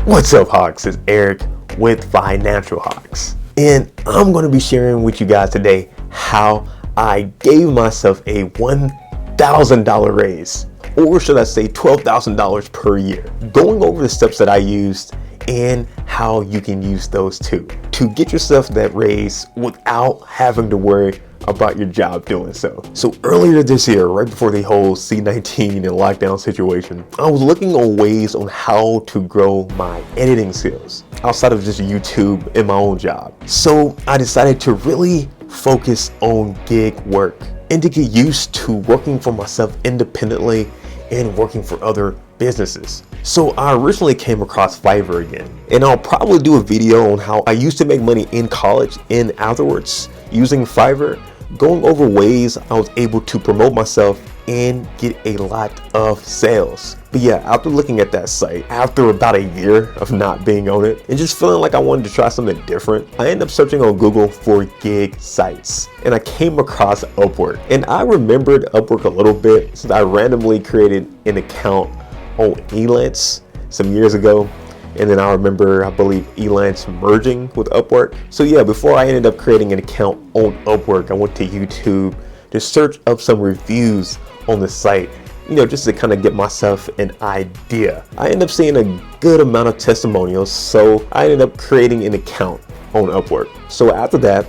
What's up, Hawks? It's Eric with Financial Hawks, and I'm going to be sharing with you guys today how I gave myself a $1,000 raise, or should I say $12,000 per year, going over the steps that I used and how you can use those too to get yourself that raise without having to worry about your job doing so. So earlier this year, right before the whole C-19 and lockdown situation, I was looking on ways on how to grow my editing skills outside of just YouTube and my own job. So I decided to really focus on gig work and to get used to working for myself independently and working for other businesses. So I originally came across Fiverr again, and I'll probably do a video on how I used to make money in college and afterwards using Fiverr, going over ways I was able to promote myself and get a lot of sales. But yeah, after looking at that site, after about a year of not being on it and just feeling like I wanted to try something different, I ended up searching on Google for gig sites, and I came across Upwork. And I remembered Upwork a little bit since I randomly created an account on Elance some years ago. And then I remember, I believe, Elance merging with Upwork. So yeah, before I ended up creating an account on Upwork, I went to YouTube to search up some reviews on the site, just to kind of get myself an idea. I ended up seeing a good amount of testimonials, so I ended up creating an account on Upwork. So after that,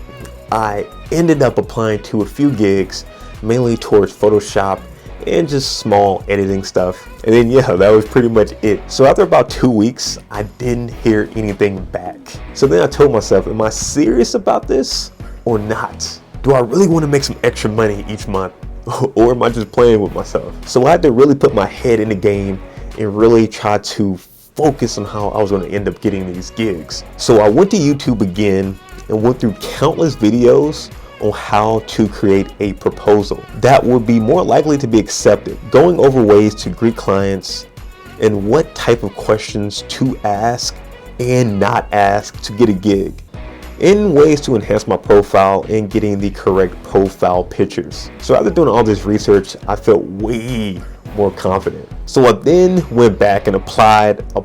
I ended up applying to a few gigs, mainly towards Photoshop and just small editing stuff. And then yeah, that was pretty much it. So after about 2 weeks, I didn't hear anything back. So then I told myself, am I serious about this or not? Do I really want to make some extra money each month? Or am I just playing with myself? So I had to really put my head in the game and really try to focus on how I was going to end up getting these gigs. So I went to YouTube again and went through countless videos on how to create a proposal that would be more likely to be accepted, going over ways to greet clients and what type of questions to ask and not ask to get a gig, and ways to enhance my profile and getting the correct profile pictures. So after doing all this research, I felt way more confident. So I then went back and applied. I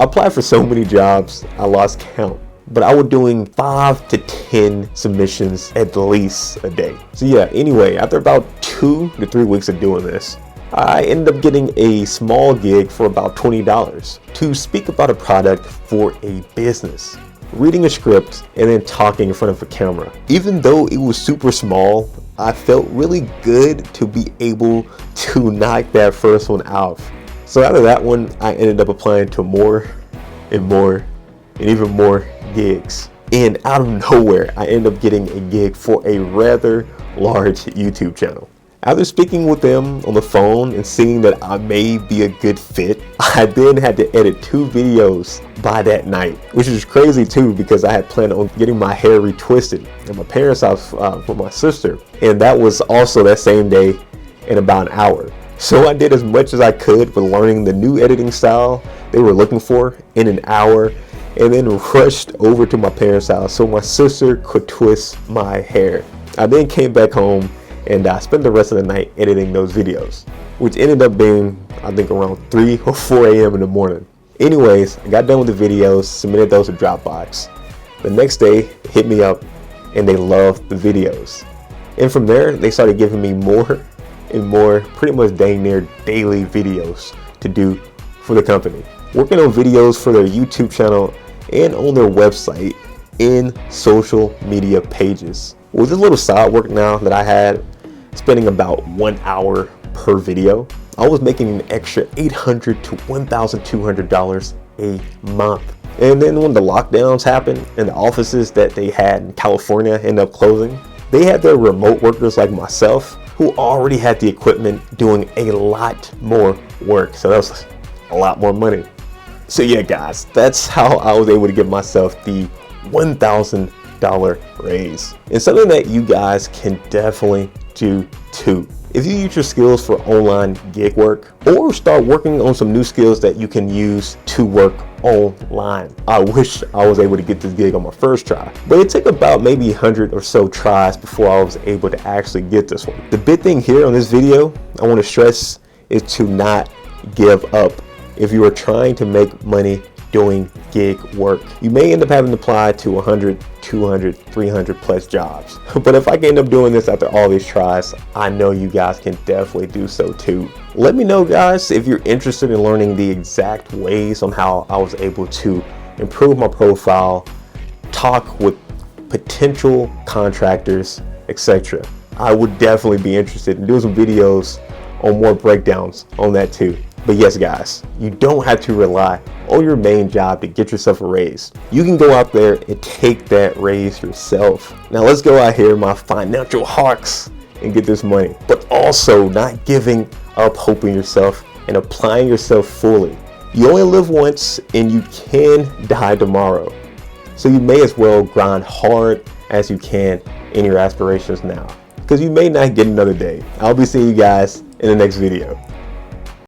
applied for so many jobs, I lost count. But I was doing 5 to 10 submissions at least a day. So yeah, anyway, after about 2 to 3 weeks of doing this, I ended up getting a small gig for about $20 to speak about a product for a business, reading a script and then talking in front of a camera. Even though it was super small, I felt really good to be able to knock that first one out. So out of that one, I ended up applying to more and more and even more gigs. And out of nowhere, I ended up getting a gig for a rather large YouTube channel. After speaking with them on the phone and seeing that I may be a good fit, I then had to edit 2 videos by that night, which is crazy too, because I had planned on getting my hair retwisted at my parents' house with my sister. And that was also that same day in about an hour. So I did as much as I could with learning the new editing style they were looking for in an hour, and then rushed over to my parents' house so my sister could twist my hair. I then came back home and I spent the rest of the night editing those videos, which ended up being, I think, around 3 or 4 a.m. in the morning. Anyways, I got done with the videos, submitted those to Dropbox. The next day, they hit me up and they loved the videos. And from there, they started giving me more and more, pretty much dang near daily videos to do for the company. Working on videos for their YouTube channel and on their website and social media pages. With this little side work now that I had, spending about 1 hour per video, I was making an extra $800 to $1,200 a month. And then when the lockdowns happened and the offices that they had in California ended up closing, they had their remote workers like myself who already had the equipment doing a lot more work. So that was a lot more money. So yeah, guys, that's how I was able to give myself the $1,000 raise. And something that you guys can definitely do too. If you use your skills for online gig work or start working on some new skills that you can use to work online. I wish I was able to get this gig on my first try, but it took about maybe 100 or so tries before I was able to actually get this one. The big thing here on this video I want to stress is to not give up if you are trying to make money doing gig work. You may end up having to apply to 100, 200, 300 plus jobs. But if I can end up doing this after all these tries, I know you guys can definitely do so too. Let me know, guys, if you're interested in learning the exact ways on how I was able to improve my profile, talk with potential contractors, etc. I would definitely be interested in doing some videos on more breakdowns on that too. But yes, guys, you don't have to rely on your main job to get yourself a raise. You can go out there and take that raise yourself. Now let's go out here, my financial hawks, and get this money, but also not giving up hope in yourself and applying yourself fully. You only live once and you can die tomorrow. So you may as well grind hard as you can in your aspirations now, because you may not get another day. I'll be seeing you guys in the next video.